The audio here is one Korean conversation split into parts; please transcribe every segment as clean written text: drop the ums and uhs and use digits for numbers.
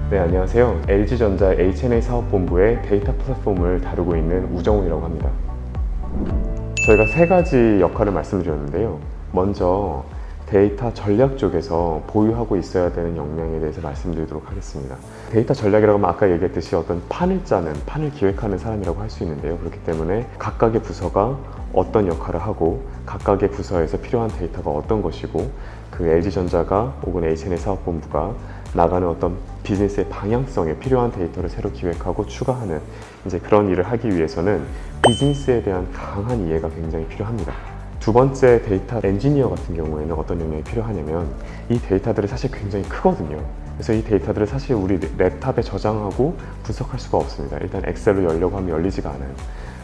네, 안녕하세요. LG전자 H&A 사업본부의 데이터 플랫폼을 다루고 있는 우정훈이라고 합니다. 저희가 세 가지 역할을 말씀드렸는데요. 먼저 데이터 전략 쪽에서 보유하고 있어야 되는 역량에 대해서 말씀드리도록 하겠습니다. 데이터 전략이라고 하면 아까 얘기했듯이 어떤 판을 짜는, 판을 기획하는 사람이라고 할 수 있는데요. 그렇기 때문에 각각의 부서가 어떤 역할을 하고 각각의 부서에서 필요한 데이터가 어떤 것이고 그 LG전자가 혹은 H&A 사업본부가 나가는 어떤 비즈니스의 방향성에 필요한 데이터를 새로 기획하고 추가하는 이제 그런 일을 하기 위해서는 비즈니스에 대한 강한 이해가 굉장히 필요합니다. 두 번째, 데이터 엔지니어 같은 경우에는 어떤 역량이 필요하냐면 이 데이터들이 사실 굉장히 크거든요. 그래서 이 데이터들을 사실 우리 랩탑에 저장하고 분석할 수가 없습니다. 일단 엑셀로 열려고 하면 열리지가 않아요.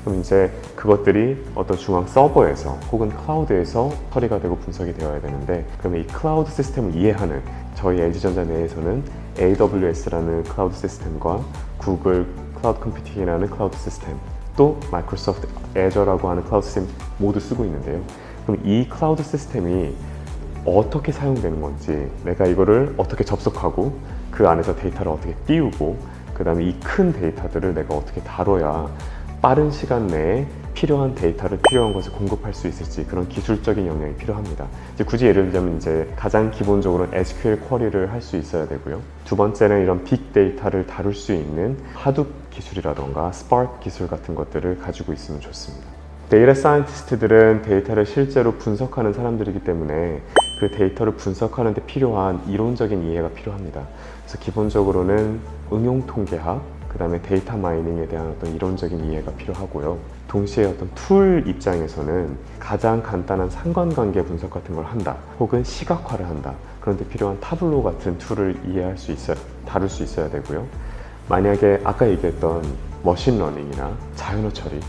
그럼 이제 그것들이 어떤 중앙 서버에서 혹은 클라우드에서 처리가 되고 분석이 되어야 되는데, 그러면 이 클라우드 시스템을 이해하는 저희 LG전자 내에서는 AWS라는 클라우드 시스템과 구글 클라우드 컴퓨팅이라는 클라우드 시스템, 또 마이크로소프트 애저라고 하는 클라우드 시스템 모두 쓰고 있는데요. 그럼 이 클라우드 시스템이 어떻게 사용되는 건지, 내가 이거를 어떻게 접속하고 그 안에서 데이터를 어떻게 띄우고 그 다음에 이 큰 데이터들을 내가 어떻게 다뤄야 빠른 시간 내에 필요한 데이터를 필요한 것을 공급할 수 있을지, 그런 기술적인 역량이 필요합니다. 이제 굳이 예를 들자면 이제 가장 기본적으로 SQL 쿼리를 할 수 있어야 되고요. 두 번째는 이런 빅데이터를 다룰 수 있는 하둡 기술이라던가 스파크 기술 같은 것들을 가지고 있으면 좋습니다. 데이터 사이언티스트들은 데이터를 실제로 분석하는 사람들이기 때문에 그 데이터를 분석하는 데 필요한 이론적인 이해가 필요합니다. 그래서 기본적으로는 응용 통계학, 그 다음에 데이터 마이닝에 대한 어떤 이론적인 이해가 필요하고요. 동시에 어떤 툴 입장에서는 가장 간단한 상관관계 분석 같은 걸 한다, 혹은 시각화를 한다, 그런데 필요한 타블로 같은 툴을 이해할 수 있어야, 다룰 수 있어야 되고요. 만약에 아까 얘기했던 머신러닝이나 자연어 처리,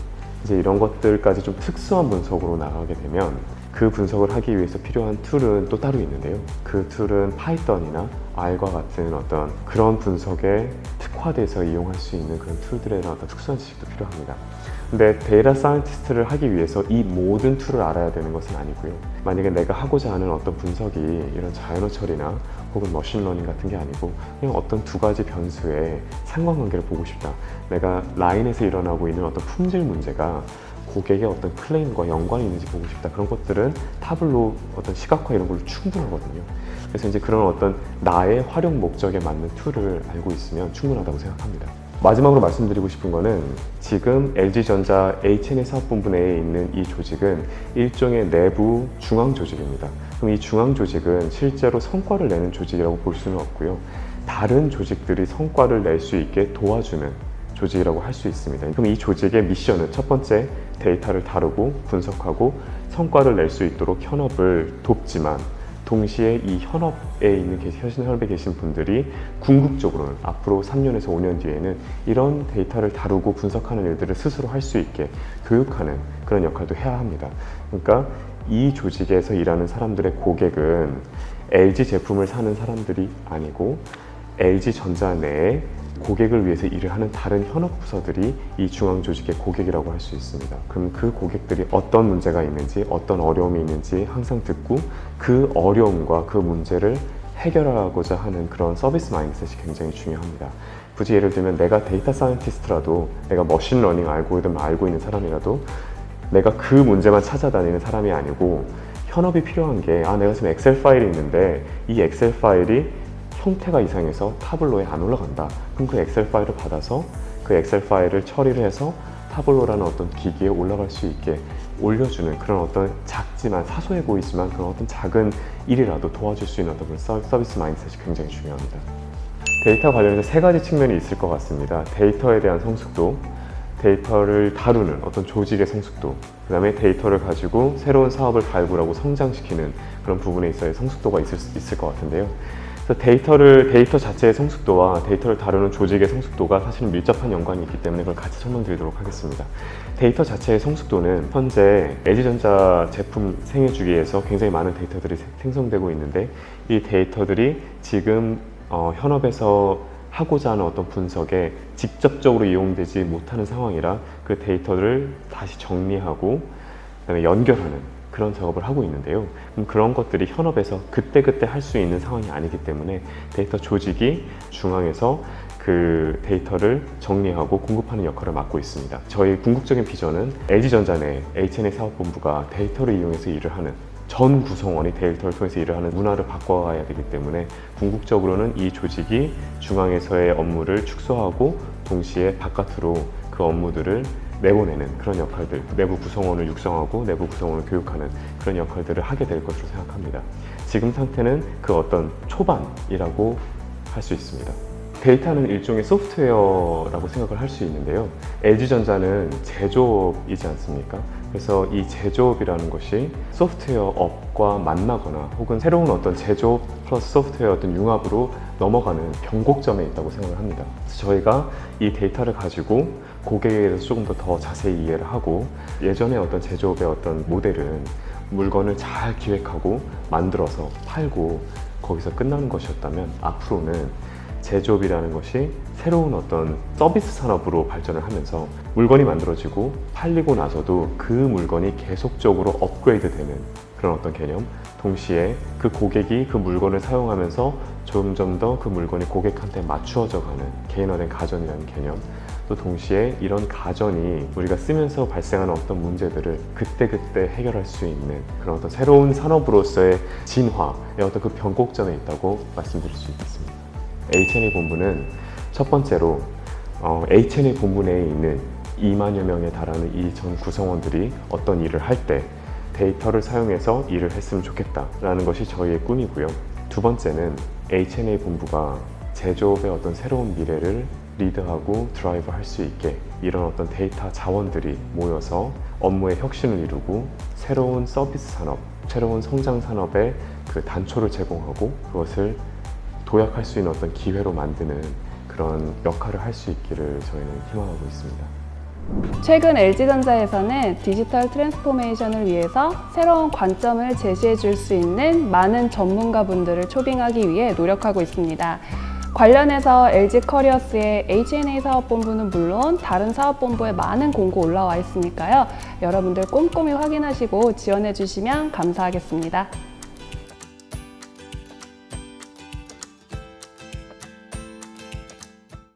이제 이런 것들까지 좀 특수한 분석으로 나가게 되면 그 분석을 하기 위해서 필요한 툴은 또 따로 있는데요. 그 툴은 파이썬이나 R과 같은 어떤 그런 분석에 특화돼서 이용할 수 있는 그런 툴들에 대한 어떤 특수한 지식도 필요합니다. 근데 데이터 사이언티스트를 하기 위해서 이 모든 툴을 알아야 되는 것은 아니고요. 만약에 내가 하고자 하는 어떤 분석이 이런 자연어 처리나 혹은 머신러닝 같은 게 아니고 그냥 어떤 두 가지 변수의 상관관계를 보고 싶다, 내가 라인에서 일어나고 있는 어떤 품질 문제가 고객의 어떤 클레임과 연관이 있는지 보고 싶다, 그런 것들은 타블로 어떤 시각화 이런 걸로 충분하거든요. 그래서 이제 그런 어떤 나의 활용 목적에 맞는 툴을 알고 있으면 충분하다고 생각합니다. 마지막으로 말씀드리고 싶은 거는 지금 LG전자 H&A 사업본부 내에 있는 이 조직은 일종의 내부 중앙 조직입니다. 그럼 이 중앙 조직은 실제로 성과를 내는 조직이라고 볼 수는 없고요. 다른 조직들이 성과를 낼 수 있게 도와주는 조직이라고 할 수 있습니다. 그럼 이 조직의 미션은 첫 번째, 데이터를 다루고 분석하고 성과를 낼 수 있도록 현업을 돕지만, 동시에 이 현업에 계신 분들이 궁극적으로는 앞으로 3년에서 5년 뒤에는 이런 데이터를 다루고 분석하는 일들을 스스로 할 수 있게 교육하는 그런 역할도 해야 합니다. 그러니까 이 조직에서 일하는 사람들의 고객은 LG 제품을 사는 사람들이 아니고 LG전자 내에 고객을 위해서 일을 하는 다른 현업 부서들이 이 중앙 조직의 고객이라고 할 수 있습니다. 그럼 그 고객들이 어떤 문제가 있는지, 어떤 어려움이 있는지 항상 듣고 그 어려움과 그 문제를 해결하고자 하는 그런 서비스 마인드셋이 굉장히 중요합니다. 굳이 예를 들면 내가 데이터 사이언티스트라도, 내가 머신러닝 알고리즘 알고 있는 사람이라도 내가 그 문제만 찾아다니는 사람이 아니고 현업이 필요한 게, 내가 지금 엑셀 파일이 있는데 이 엑셀 파일이 형태가 이상해서 타블로에 안 올라간다. 그럼 그 엑셀 파일을 받아서 그 엑셀 파일을 처리를 해서 타블로라는 어떤 기기에 올라갈 수 있게 올려주는 그런 어떤 작지만 사소해 보이지만 그런 어떤 작은 일이라도 도와줄 수 있는 어떤 그런 서비스 마인드셋이 굉장히 중요합니다. 데이터 관련해서 세 가지 측면이 있을 것 같습니다. 데이터에 대한 성숙도, 데이터를 다루는 어떤 조직의 성숙도, 그 다음에 데이터를 가지고 새로운 사업을 발굴하고 성장시키는 그런 부분에 있어야 성숙도가 있을 것 같은데요. 그래서 데이터 자체의 성숙도와 데이터를 다루는 조직의 성숙도가 사실은 밀접한 연관이 있기 때문에 그걸 같이 설명드리도록 하겠습니다. 데이터 자체의 성숙도는 현재 LG전자 제품 생애 주기에서 굉장히 많은 데이터들이 생성되고 있는데, 이 데이터들이 지금 현업에서 하고자 하는 어떤 분석에 직접적으로 이용되지 못하는 상황이라 그 데이터를 다시 정리하고 그다음에 연결하는 그런 작업을 하고 있는데요. 그런 것들이 현업에서 그때그때 할 수 있는 상황이 아니기 때문에 데이터 조직이 중앙에서 그 데이터를 정리하고 공급하는 역할을 맡고 있습니다. 저희 궁극적인 비전은 LG전자 내 H&A 사업본부가 데이터를 이용해서 일을 하는, 전 구성원이 데이터를 통해서 일을 하는 문화를 바꿔가야 되기 때문에 궁극적으로는 이 조직이 중앙에서의 업무를 축소하고 동시에 바깥으로 그 업무들을 내보내는 그런 역할들, 내부 구성원을 육성하고 내부 구성원을 교육하는 그런 역할들을 하게 될 것으로 생각합니다. 지금 상태는 그 어떤 초반이라고 할 수 있습니다. 데이터는 일종의 소프트웨어라고 생각을 할 수 있는데요. LG전자는 제조업이지 않습니까? 그래서 이 제조업이라는 것이 소프트웨어 업과 만나거나 혹은 새로운 어떤 제조업 플러스 소프트웨어 어떤 융합으로 넘어가는 변곡점에 있다고 생각을 합니다. 그래서 저희가 이 데이터를 가지고 고객에 대해서 조금 더 자세히 이해를 하고, 예전에 어떤 제조업의 어떤 모델은 물건을 잘 기획하고 만들어서 팔고 거기서 끝나는 것이었다면, 앞으로는 제조업이라는 것이 새로운 어떤 서비스 산업으로 발전을 하면서 물건이 만들어지고 팔리고 나서도 그 물건이 계속적으로 업그레이드 되는 그런 어떤 개념, 동시에 그 고객이 그 물건을 사용하면서 점점 더 그 물건이 고객한테 맞추어져 가는 개인화된 가전이라는 개념, 또 동시에 이런 가전이 우리가 쓰면서 발생하는 어떤 문제들을 그때그때 해결할 수 있는 그런 어떤 새로운 산업으로서의 진화의 어떤 그 변곡점에 있다고 말씀드릴 수 있겠습니다. H&A 본부는 첫 번째로 H&A 본부 내에 있는 2만여 명에 달하는 이 전 구성원들이 어떤 일을 할 때 데이터를 사용해서 일을 했으면 좋겠다라는 것이 저희의 꿈이고요. 두 번째는 H&A 본부가 제조업의 어떤 새로운 미래를 리드하고 드라이브 할 수 있게 이런 어떤 데이터 자원들이 모여서 업무의 혁신을 이루고 새로운 서비스 산업, 새로운 성장 산업의 그 단초를 제공하고 그것을 도약할 수 있는 어떤 기회로 만드는 그런 역할을 할 수 있기를 저희는 희망하고 있습니다. 최근 LG전자에서는 디지털 트랜스포메이션을 위해서 새로운 관점을 제시해 줄 수 있는 많은 전문가분들을 초빙하기 위해 노력하고 있습니다. 관련해서 LG 커리어스의 H&A 사업본부는 물론 다른 사업본부에 많은 공고 올라와 있으니까요. 여러분들 꼼꼼히 확인하시고 지원해 주시면 감사하겠습니다.